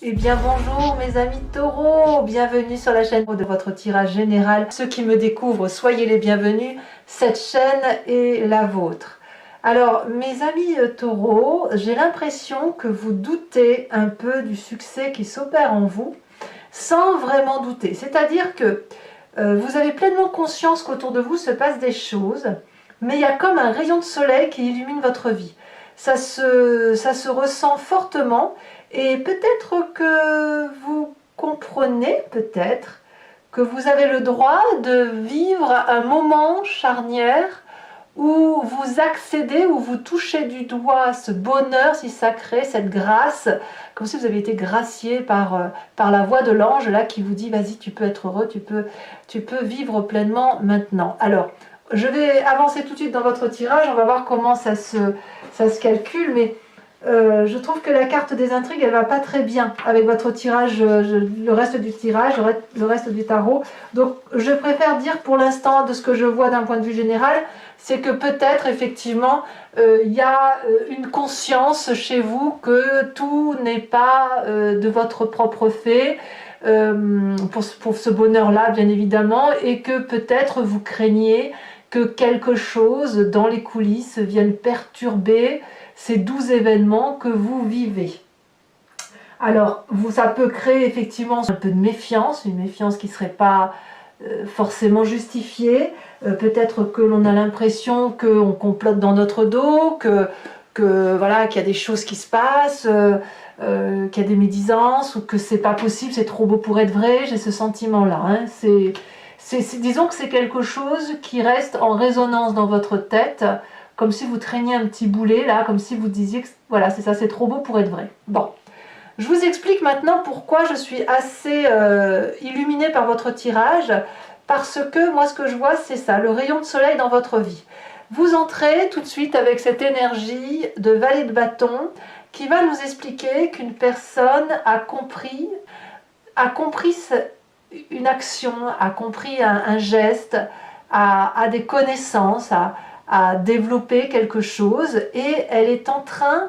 Eh bien bonjour mes amis taureaux, bienvenue sur la chaîne de votre tirage général. Ceux qui me découvrent, soyez les bienvenus, cette chaîne est la vôtre. Alors mes amis taureaux, j'ai l'impression que vous doutez un peu du succès qui s'opère en vous, sans vraiment douter. C'est-à-dire que vous avez pleinement conscience qu'autour de vous se passent des choses, mais il y a comme un rayon de soleil qui illumine votre vie. Ça se ressent fortement. Et peut-être que vous comprenez, peut-être, que vous avez le droit de vivre un moment charnière où vous accédez, où vous touchez du doigt ce bonheur si sacré, cette grâce, comme si vous aviez été gracié par la voix de l'ange là qui vous dit vas-y, tu peux être heureux, tu peux vivre pleinement maintenant. Alors, je vais avancer tout de suite dans votre tirage, on va voir comment ça se calcule, mais je trouve que la carte des intrigues, elle va pas très bien avec votre tirage, le reste du tirage, le reste du tarot. Donc, je préfère dire pour l'instant, de ce que je vois d'un point de vue général, c'est que peut-être, effectivement, il y a une conscience chez vous que tout n'est pas de votre propre fait, pour ce bonheur-là, bien évidemment, et que peut-être vous craignez que quelque chose dans les coulisses vienne perturber ces doux événements que vous vivez. Alors, ça peut créer effectivement un peu de méfiance, une méfiance qui ne serait pas forcément justifiée. Peut-être que l'on a l'impression qu'on complote dans notre dos, voilà, qu'il y a des choses qui se passent, qu'il y a des médisances, ou que c'est pas possible, c'est trop beau pour être vrai. J'ai ce sentiment-là. Hein. Disons que c'est quelque chose qui reste en résonance dans votre tête, comme si vous traîniez un petit boulet là, comme si vous disiez que voilà, c'est ça, c'est trop beau pour être vrai. Bon, je vous explique maintenant pourquoi je suis assez illuminée par votre tirage, parce que moi ce que je vois c'est ça, le rayon de soleil dans votre vie. Vous entrez tout de suite avec cette énergie de valet de bâton qui va nous expliquer qu'une personne a compris une action, a compris un geste, a des connaissances, à développer quelque chose, et elle est en train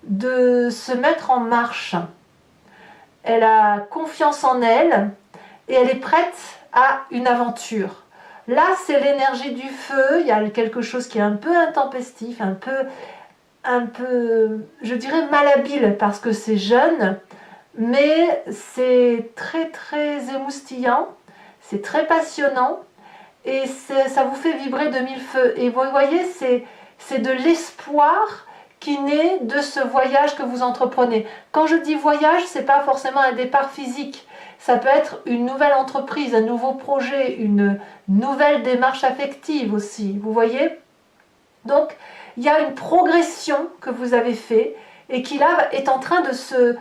de se mettre en marche. Elle a confiance en elle et elle est prête à une aventure. Là, c'est l'énergie du feu, il y a quelque chose qui est un peu intempestif, un peu, je dirais malhabile parce que c'est jeune, mais c'est très très émoustillant, c'est très passionnant, et ça vous fait vibrer de mille feux. Et vous voyez, c'est de l'espoir qui naît de ce voyage que vous entreprenez. Quand je dis voyage, c'est pas forcément un départ physique. Ça peut être une nouvelle entreprise, un nouveau projet, une nouvelle démarche affective aussi. Vous voyez? Donc, il y a une progression que vous avez fait et qui là est en train de se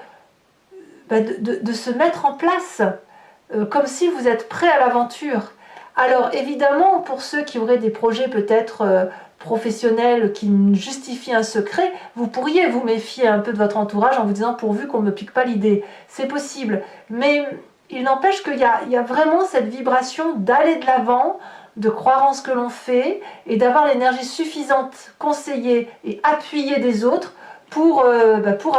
mettre en place, comme si vous êtes prêt à l'aventure. Alors évidemment, pour ceux qui auraient des projets peut-être professionnels qui justifient un secret, vous pourriez vous méfier un peu de votre entourage en vous disant pourvu qu'on ne me pique pas l'idée. C'est possible, mais il n'empêche qu'il y a vraiment cette vibration d'aller de l'avant, de croire en ce que l'on fait et d'avoir l'énergie suffisante, conseillée et appuyée des autres pour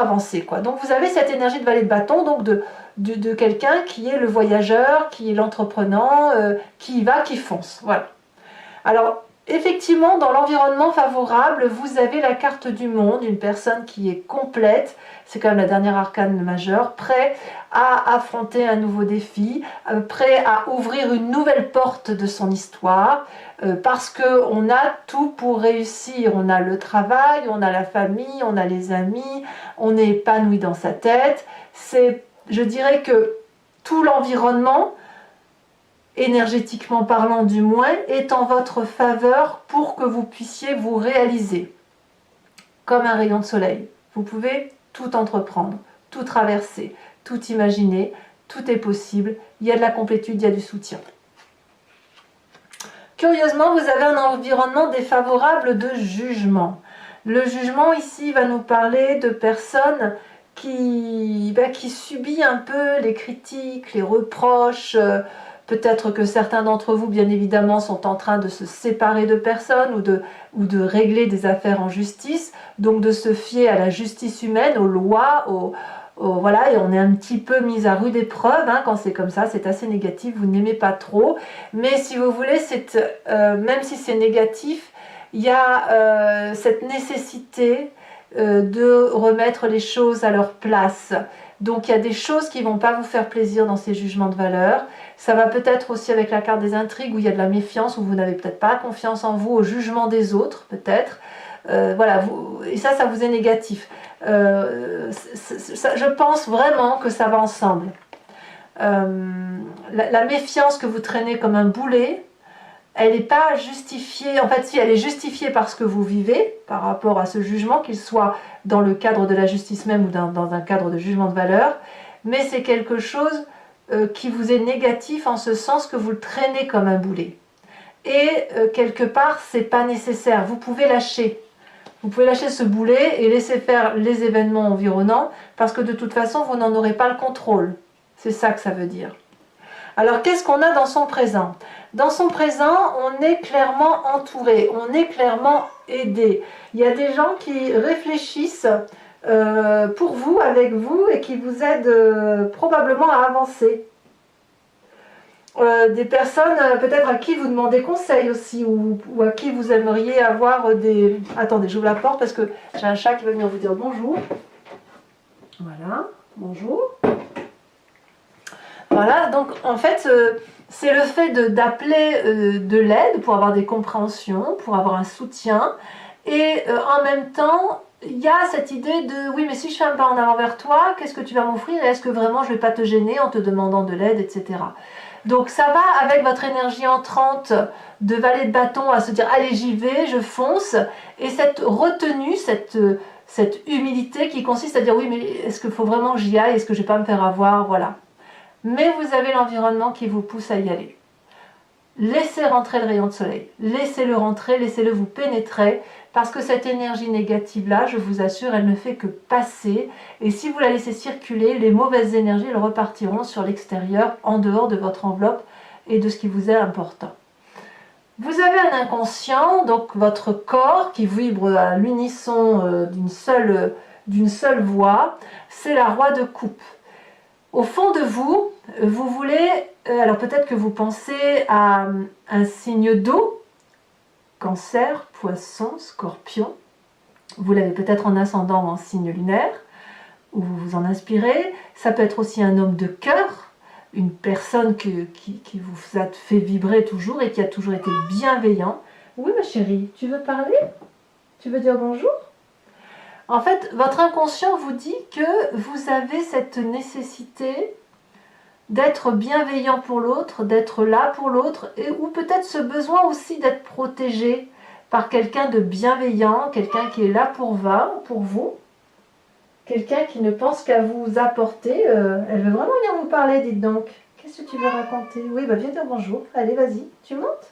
avancer, quoi. Donc vous avez cette énergie de valet de bâton, donc de quelqu'un qui est le voyageur, qui est l'entreprenant, qui y va, qui fonce. Voilà. Alors, effectivement, dans l'environnement favorable, vous avez la carte du monde, une personne qui est complète, c'est quand même la dernière arcane majeure, prêt à affronter un nouveau défi, prêt à ouvrir une nouvelle porte de son histoire, parce qu'on a tout pour réussir. On a le travail, on a la famille, on a les amis, on est épanoui dans sa tête. Je dirais que tout l'environnement, énergétiquement parlant du moins, est en votre faveur pour que vous puissiez vous réaliser. Comme un rayon de soleil. Vous pouvez tout entreprendre, tout traverser, tout imaginer, tout est possible. Il y a de la complétude, il y a du soutien. Curieusement, vous avez un environnement défavorable de jugement. Le jugement ici va nous parler de personnes qui subit un peu les critiques, les reproches. Peut-être que certains d'entre vous, bien évidemment, sont en train de se séparer de personnes ou de régler des affaires en justice, donc de se fier à la justice humaine, aux lois, voilà, et on est un petit peu mis à rude épreuve hein, quand c'est comme ça, c'est assez négatif, vous n'aimez pas trop. Mais si vous voulez, même si c'est négatif, il y a cette nécessité de remettre les choses à leur place. Donc il y a des choses qui ne vont pas vous faire plaisir dans ces jugements de valeur. Ça va peut-être aussi avec la carte des intrigues où il y a de la méfiance, où vous n'avez peut-être pas confiance en vous, au jugement des autres peut-être. Voilà, et ça vous est négatif. Je pense vraiment que ça va ensemble. La méfiance que vous traînez comme un boulet, elle n'est pas justifiée, en fait si elle est justifiée par ce que vous vivez, par rapport à ce jugement, qu'il soit dans le cadre de la justice même ou dans un cadre de jugement de valeur, mais c'est quelque chose qui vous est négatif en ce sens que vous le traînez comme un boulet. Et quelque part, c'est pas nécessaire, vous pouvez lâcher. Vous pouvez lâcher ce boulet et laisser faire les événements environnants, parce que de toute façon, vous n'en aurez pas le contrôle. C'est ça que ça veut dire. Alors, qu'est-ce qu'on a dans son présent? Dans son présent, on est clairement entouré, on est clairement aidé. Il y a des gens qui réfléchissent pour vous, avec vous, et qui vous aident probablement à avancer. Des personnes peut-être à qui vous demandez conseil aussi, ou à qui vous aimeriez avoir des... Attendez, j'ouvre la porte parce que j'ai un chat qui va venir vous dire bonjour. Voilà, bonjour. Voilà, donc en fait, c'est le fait d'appeler de l'aide pour avoir des compréhensions, pour avoir un soutien, et en même temps, il y a cette idée de oui, mais si je fais un pas en avant vers toi, qu'est-ce que tu vas m'offrir et est-ce que vraiment je ne vais pas te gêner en te demandant de l'aide, etc. Donc ça va avec votre énergie entrante de valet de bâton à se dire allez j'y vais, je fonce, et cette retenue, cette humilité qui consiste à dire oui mais est-ce qu'il faut vraiment que j'y aille, est-ce que je ne vais pas me faire avoir, voilà. Mais vous avez l'environnement qui vous pousse à y aller. Laissez rentrer le rayon de soleil, laissez-le rentrer, laissez-le vous pénétrer, parce que cette énergie négative-là, je vous assure, elle ne fait que passer, et si vous la laissez circuler, les mauvaises énergies, elles repartiront sur l'extérieur, en dehors de votre enveloppe et de ce qui vous est important. Vous avez un inconscient, donc votre corps qui vibre à l'unisson d'une seule voix, c'est la roi de coupe. Au fond de vous, vous voulez, alors peut-être que vous pensez à un signe d'eau, Cancer, Poisson, Scorpion. Vous l'avez peut-être en ascendant ou en signe lunaire, où vous vous en inspirez. Ça peut être aussi un homme de cœur, une personne qui vous a fait vibrer toujours et qui a toujours été bienveillant. Oui ma chérie, tu veux parler? Tu veux dire bonjour? En fait, votre inconscient vous dit que vous avez cette nécessité d'être bienveillant pour l'autre, d'être là pour l'autre, ou peut-être ce besoin aussi d'être protégé par quelqu'un de bienveillant, quelqu'un qui est là pour vous, quelqu'un qui ne pense qu'à vous apporter. Elle veut vraiment bien vous parler, dites donc. Qu'est-ce que tu veux raconter? Oui, bah viens dire bonjour. Allez, vas-y. Tu montes?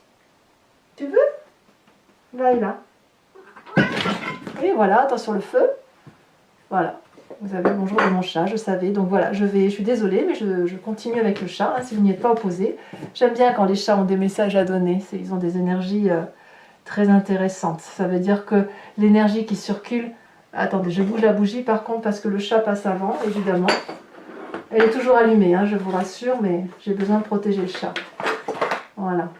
Tu veux? Là et là. Et voilà, attention le feu. Voilà. Vous avez le bonjour de mon chat, je savais. Donc voilà, je suis désolée, mais je continue avec le chat, hein, si vous n'y êtes pas opposé. J'aime bien quand les chats ont des messages à donner. Ils ont des énergies très intéressantes. Ça veut dire que l'énergie qui circule... Attendez, je bouge la bougie par contre parce que le chat passe avant, évidemment. Elle est toujours allumée, hein, je vous rassure, mais j'ai besoin de protéger le chat. Voilà.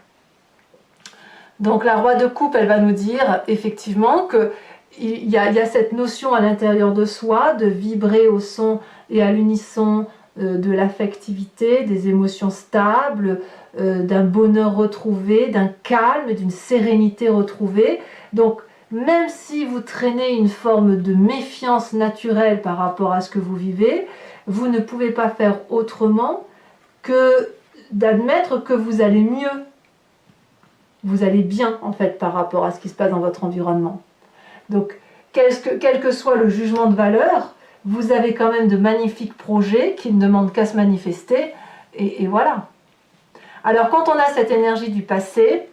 Donc la roi de coupe, elle va nous dire effectivement que il y a cette notion à l'intérieur de soi de vibrer au son et à l'unisson de l'affectivité, des émotions stables, d'un bonheur retrouvé, d'un calme, d'une sérénité retrouvée. Donc même si vous traînez une forme de méfiance naturelle par rapport à ce que vous vivez, vous ne pouvez pas faire autrement que d'admettre que vous allez mieux. Vous allez bien en fait par rapport à ce qui se passe dans votre environnement. Donc, quel que soit le jugement de valeur, vous avez quand même de magnifiques projets qui ne demandent qu'à se manifester, et voilà. Alors, quand on a cette énergie du passé,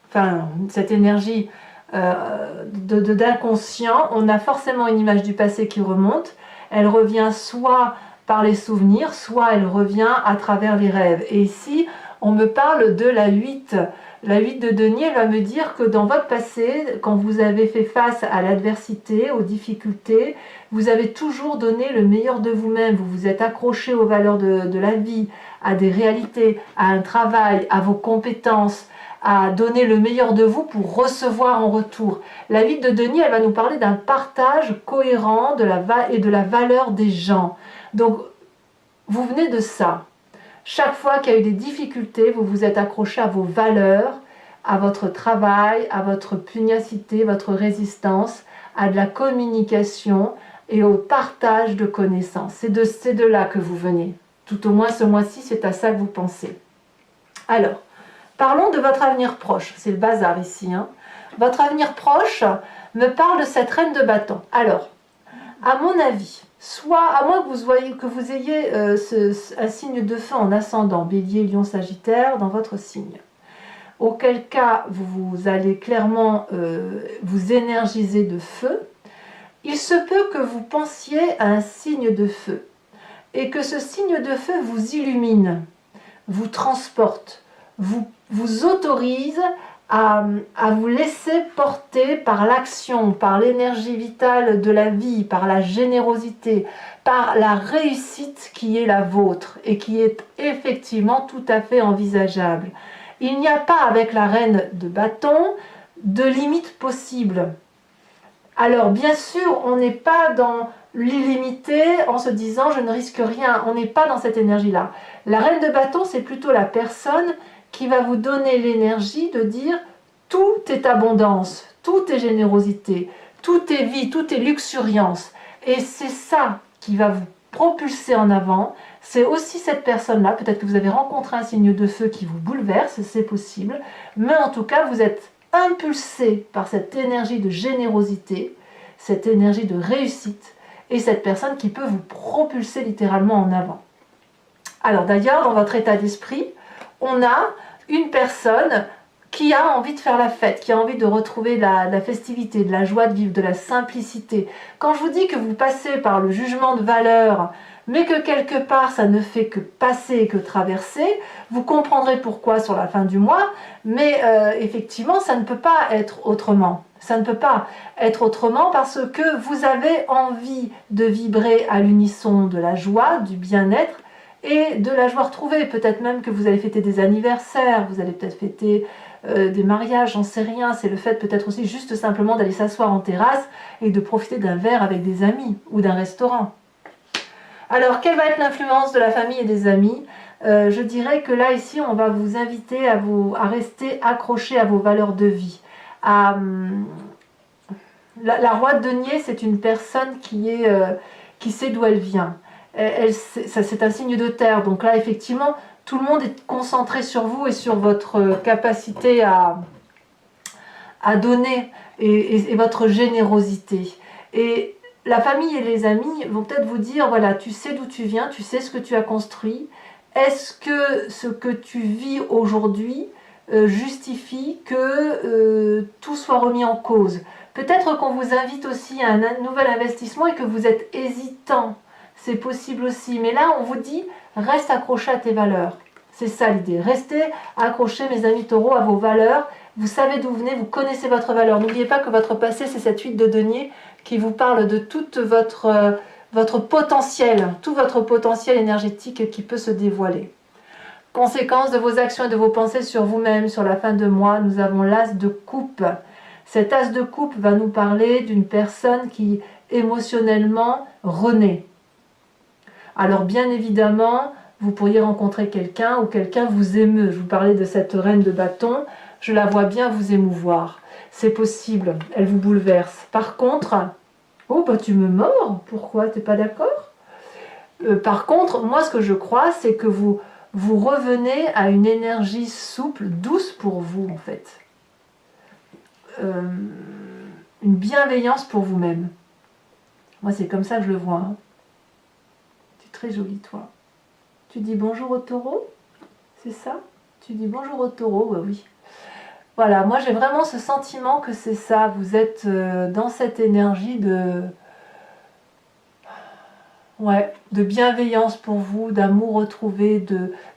enfin, cette énergie d'inconscient, on a forcément une image du passé qui remonte. Elle revient soit par les souvenirs, soit elle revient à travers les rêves. Et ici, on me parle de la 8 La 8 de denier va me dire que dans votre passé, quand vous avez fait face à l'adversité, aux difficultés, vous avez toujours donné le meilleur de vous-même. Vous vous êtes accroché aux valeurs de la vie, à des réalités, à un travail, à vos compétences, à donner le meilleur de vous pour recevoir en retour. La 8 de denier, elle va nous parler d'un partage cohérent et de la valeur des gens. Donc, vous venez de ça. Chaque fois qu'il y a eu des difficultés, vous vous êtes accroché à vos valeurs, à votre travail, à votre pugnacité, votre résistance, à de la communication et au partage de connaissances. C'est de là que vous venez. Tout au moins ce mois-ci, c'est à ça que vous pensez. Alors, parlons de votre avenir proche. C'est le bazar ici. Hein. Votre avenir proche me parle de cette reine de bâton. Alors, à mon avis, soit à moins que vous ayez un signe de feu en ascendant, bélier, lion, sagittaire, dans votre signe. Auquel cas, vous allez clairement vous énergiser de feu. Il se peut que vous pensiez à un signe de feu et que ce signe de feu vous illumine, vous transporte, vous autorise à vous laisser porter par l'action, par l'énergie vitale de la vie, par la générosité, par la réussite qui est la vôtre et qui est effectivement tout à fait envisageable. Il n'y a pas avec la reine de bâton de limite possible. Alors bien sûr, on n'est pas dans l'illimité en se disant je ne risque rien, on n'est pas dans cette énergie-là. La reine de bâton, c'est plutôt la personne qui va vous donner l'énergie de dire tout est abondance, tout est générosité, tout est vie, tout est luxuriance. Et c'est ça qui va vous propulser en avant. C'est aussi cette personne-là, peut-être que vous avez rencontré un signe de feu qui vous bouleverse, c'est possible, mais en tout cas vous êtes impulsé par cette énergie de générosité, cette énergie de réussite, et cette personne qui peut vous propulser littéralement en avant. Alors d'ailleurs, dans votre état d'esprit, on a une personne qui a envie de faire la fête, qui a envie de retrouver la festivité, de la joie de vivre, de la simplicité. Quand je vous dis que vous passez par le jugement de valeur, mais que quelque part ça ne fait que passer et que traverser, vous comprendrez pourquoi sur la fin du mois, mais effectivement ça ne peut pas être autrement. Ça ne peut pas être autrement parce que vous avez envie de vibrer à l'unisson de la joie, du bien-être et de la joie retrouvée. Peut-être même que vous allez fêter des anniversaires, vous allez peut-être fêter des mariages, j'en sais rien. C'est le fait peut-être aussi juste simplement d'aller s'asseoir en terrasse et de profiter d'un verre avec des amis ou d'un restaurant. Alors, quelle va être l'influence de la famille et des amis? Je dirais que là, ici, on va vous inviter à rester accroché à vos valeurs de vie. La roi de denier, c'est une personne qui sait d'où elle vient. C'est un signe de terre, donc là, effectivement, tout le monde est concentré sur vous et sur votre capacité à donner et votre générosité. Et la famille et les amis vont peut-être vous dire, voilà, tu sais d'où tu viens, tu sais ce que tu as construit. Est-ce que ce que tu vis aujourd'hui justifie que tout soit remis en cause? Peut-être qu'on vous invite aussi à un nouvel investissement et que vous êtes hésitant. C'est possible aussi. Mais là, on vous dit, reste accroché à tes valeurs. C'est ça l'idée. Restez accrochés, mes amis taureaux, à vos valeurs. Vous savez d'où vous venez, vous connaissez votre valeur. N'oubliez pas que votre passé, c'est cette 8 de denier qui vous parle de tout votre potentiel, tout votre potentiel énergétique qui peut se dévoiler. Conséquence de vos actions et de vos pensées sur vous-même, sur la fin de mois, nous avons l'as de coupe. Cet as de coupe va nous parler d'une personne qui émotionnellement renaît. Alors bien évidemment, vous pourriez rencontrer quelqu'un ou quelqu'un vous émeut. Je vous parlais de cette reine de bâton, je la vois bien vous émouvoir. C'est possible, elle vous bouleverse. Par contre, oh bah tu me mords, pourquoi, t'es pas d'accord? Par contre, moi ce que je crois, c'est que vous revenez à une énergie souple, douce pour vous en fait. Une bienveillance pour vous-même. Moi c'est comme ça que je le vois. Hein. Tu es très jolie toi. Tu dis bonjour au taureau? C'est ça? Tu dis bonjour au taureau? Ouais, oui. Voilà, moi j'ai vraiment ce sentiment que c'est ça. Vous êtes dans cette énergie de... Ouais, de bienveillance pour vous, d'amour retrouvé,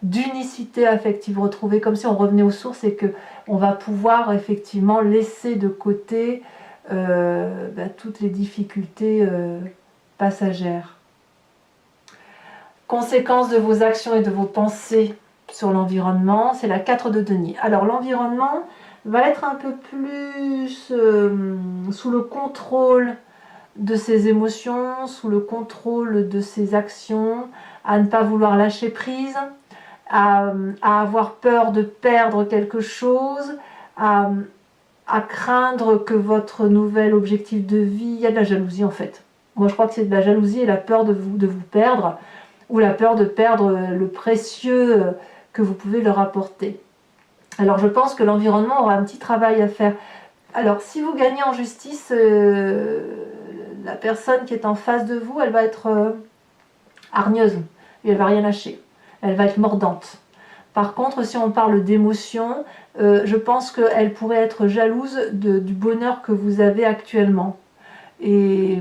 d'unicité affective retrouvée, comme si on revenait aux sources et que on va pouvoir effectivement laisser de côté toutes les difficultés passagères. Conséquence de vos actions et de vos pensées sur l'environnement, c'est la 4 de denier. Alors l'environnement va être un peu plus sous le contrôle de ses émotions, sous le contrôle de ses actions, à ne pas vouloir lâcher prise, à avoir peur de perdre quelque chose, à craindre que votre nouvel objectif de vie, il y a de la jalousie en fait. Moi je crois que c'est de la jalousie et la peur de vous perdre, ou la peur de perdre le précieux que vous pouvez leur apporter. Alors je pense que l'environnement aura un petit travail à faire. Alors si vous gagnez en justice, la personne qui est en face de vous, elle va être hargneuse et elle va rien lâcher. Elle va être mordante. Par contre, si on parle d'émotion, je pense qu'elle pourrait être jalouse du bonheur que vous avez actuellement. Et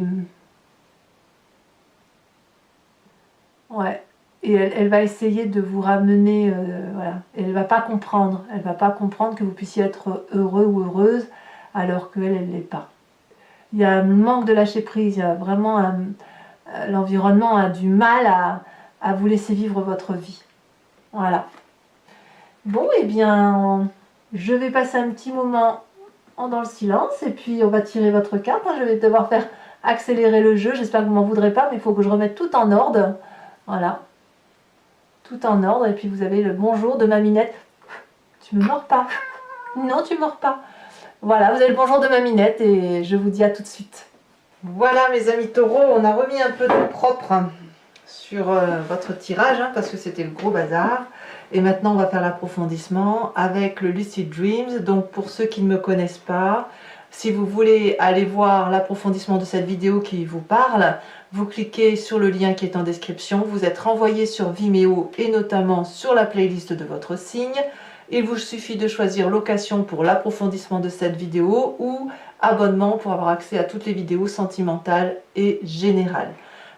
ouais. Et elle va essayer de vous ramener, voilà. Et elle va pas comprendre. Elle va pas comprendre que vous puissiez être heureux ou heureuse alors qu'elle, elle l'est pas. Il y a un manque de lâcher prise. Il y a vraiment l'environnement a du mal à vous laisser vivre votre vie. Voilà. Bon, eh bien, je vais passer un petit moment dans le silence et puis on va tirer votre carte. Je vais devoir faire accélérer le jeu. J'espère que vous m'en voudrez pas, mais il faut que je remette tout en ordre. Voilà. Tout en ordre. Et puis vous avez le bonjour de Maminette. Tu me mords pas. Non, tu mords pas. Voilà, vous avez le bonjour de Maminette et je vous dis à tout de suite. Voilà mes amis taureaux, on a remis un peu de propre sur votre tirage parce que c'était le gros bazar. Et maintenant on va faire l'approfondissement avec le Lucid Dreams. Donc pour ceux qui ne me connaissent pas, si vous voulez aller voir l'approfondissement de cette vidéo qui vous parle, vous cliquez sur le lien qui est en description. Vous êtes renvoyé sur Vimeo et notamment sur la playlist de votre signe. Il vous suffit de choisir location pour l'approfondissement de cette vidéo ou abonnement pour avoir accès à toutes les vidéos sentimentales et générales.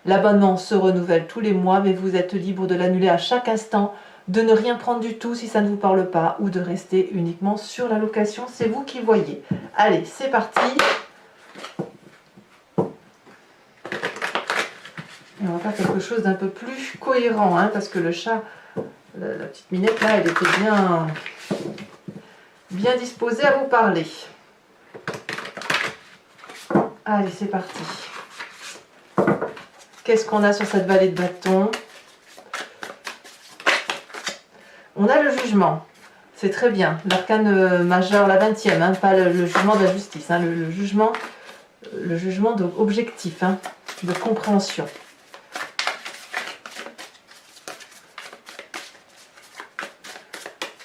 L'abonnement se renouvelle tous les mois, mais vous êtes libre de l'annuler à chaque instant, de ne rien prendre du tout si ça ne vous parle pas ou de rester uniquement sur la location. C'est vous qui voyez. Allez, c'est parti. Et on va faire quelque chose d'un peu plus cohérent, parce que le chat, la petite Minette là, elle était bien disposée à vous parler. Allez, c'est parti. Qu'est-ce qu'on a sur cette vallée de bâton? On a le jugement. C'est très bien. L'arcane majeur, la 20e, pas le jugement de la justice, le jugement objectif, de compréhension.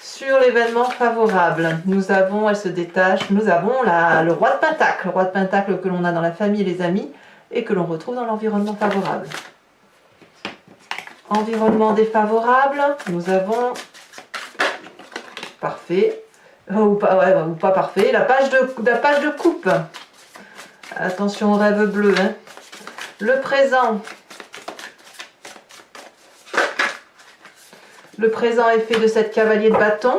Sur l'événement favorable, nous avons, elle se détache, nous avons le roi de Pentacle. Le roi de Pentacle que l'on a dans la famille et les amis et que l'on retrouve dans l'environnement favorable. Environnement défavorable, nous avons parfait, ou pas parfait, la page de coupe. Attention au rêve bleu. Le présent. Le présent est fait de cette cavalier de bâton.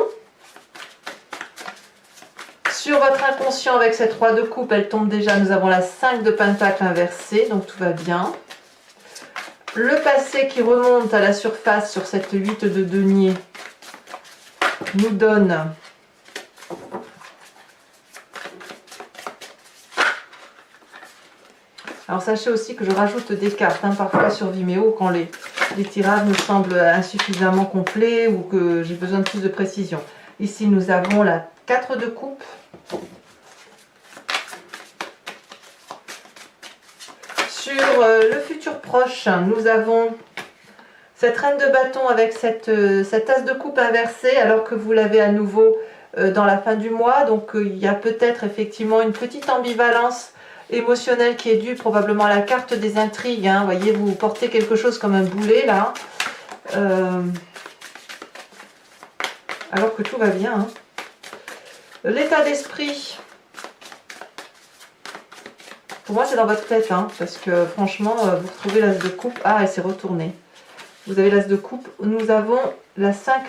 Sur votre inconscient avec cette roi de coupe, elle tombe déjà. Nous avons la 5 de pentacle inversée, donc tout va bien. Le passé qui remonte à la surface sur cette 8 de denier nous donne alors sachez aussi que je rajoute des cartes parfois sur Vimeo quand les tirages me semblent insuffisamment complets ou que j'ai besoin de plus de précision. Ici nous avons la 4 de coupe. Sur le futur proche, nous avons cette reine de bâton avec cette as de coupe inversée alors que vous l'avez à nouveau dans la fin du mois. Donc il y a peut-être effectivement une petite ambivalence émotionnelle qui est due probablement à la carte des intrigues. Vous voyez, vous portez quelque chose comme un boulet là. Alors que tout va bien. L'état d'esprit Pour moi, c'est dans votre tête, hein, parce que franchement, vous retrouvez l'as de coupe. Ah, elle s'est retournée. Vous avez l'as de coupe. Nous avons la 7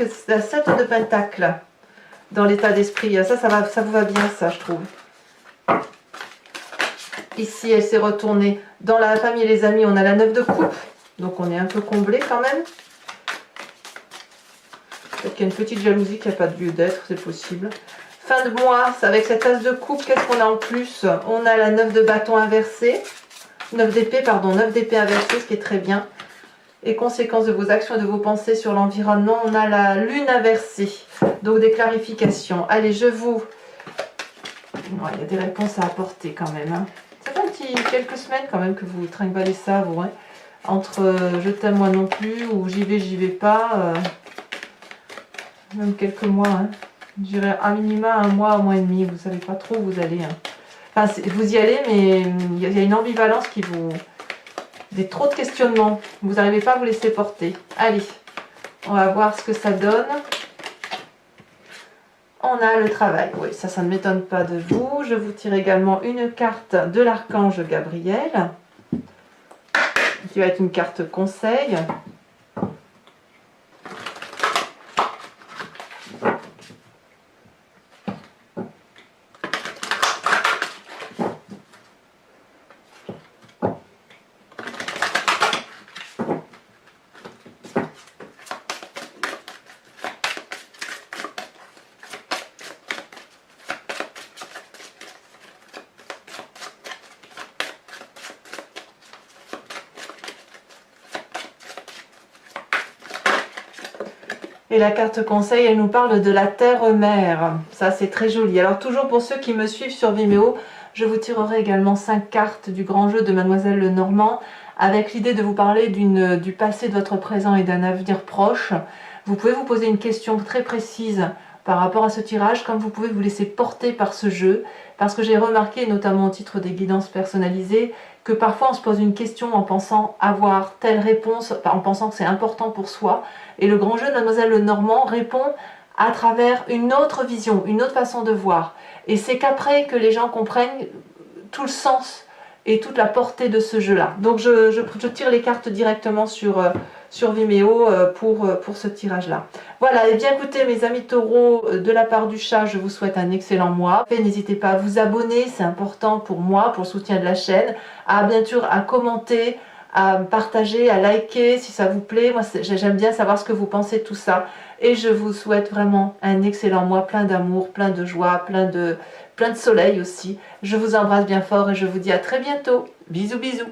de pentacle dans l'état d'esprit. Ça vous va bien, ça, je trouve. Ici, elle s'est retournée. Dans la famille et les amis, on a la 9 de coupe. Donc, on est un peu comblé quand même. Peut-être qu'il y a une petite jalousie qui n'a pas de lieu d'être, c'est possible. Fin de mois, avec cette as de coupe, qu'est-ce qu'on a en plus? On a la 9 de bâton inversée. 9 d'épée, pardon, 9 d'épée inversée, ce qui est très bien. Et conséquences de vos actions et de vos pensées sur l'environnement, on a la lune inversée. Donc, des clarifications. Allez, je vous... Ouais, il y a des réponses à apporter quand même, hein. Ça fait quelques semaines quand même que vous trinquez ça, vous, hein. Entre je t'aime moi non plus ou j'y vais pas, même quelques mois, hein. Je dirais à minima un mois et demi, vous savez pas trop où vous allez, hein. Enfin, vous y allez, mais il y a une ambivalence qui vous... trop de questionnements, vous n'arrivez pas à vous laisser porter. Allez, on va voir ce que ça donne. On a le travail, oui, ça ne m'étonne pas de vous. Je vous tire également une carte de l'archange Gabriel, qui va être une carte conseil. Et la carte conseil, elle nous parle de la terre-mère. Ça, c'est très joli. Alors, toujours pour ceux qui me suivent sur Vimeo, je vous tirerai également 5 cartes du grand jeu de Mademoiselle Lenormand, avec l'idée de vous parler du passé de votre présent et d'un avenir proche. Vous pouvez vous poser une question très précise par rapport à ce tirage, comme vous pouvez vous laisser porter par ce jeu, parce que j'ai remarqué, notamment au titre des guidances personnalisées, que parfois on se pose une question en pensant avoir telle réponse, en pensant que c'est important pour soi, et le grand jeu de Mademoiselle Lenormand répond à travers une autre vision, une autre façon de voir. Et c'est qu'après que les gens comprennent tout le sens et toute la portée de ce jeu-là. Donc je tire les cartes directement sur Vimeo pour ce tirage-là. Voilà, et bien écoutez mes amis taureaux, de la part du chat, je vous souhaite un excellent mois. N'hésitez pas à vous abonner, c'est important pour moi, pour le soutien de la chaîne, bien sûr à commenter, à partager, à liker si ça vous plaît. Moi j'aime bien savoir ce que vous pensez de tout ça. Et je vous souhaite vraiment un excellent mois, plein d'amour, plein de joie, plein de soleil aussi. Je vous embrasse bien fort et je vous dis à très bientôt. Bisous bisous.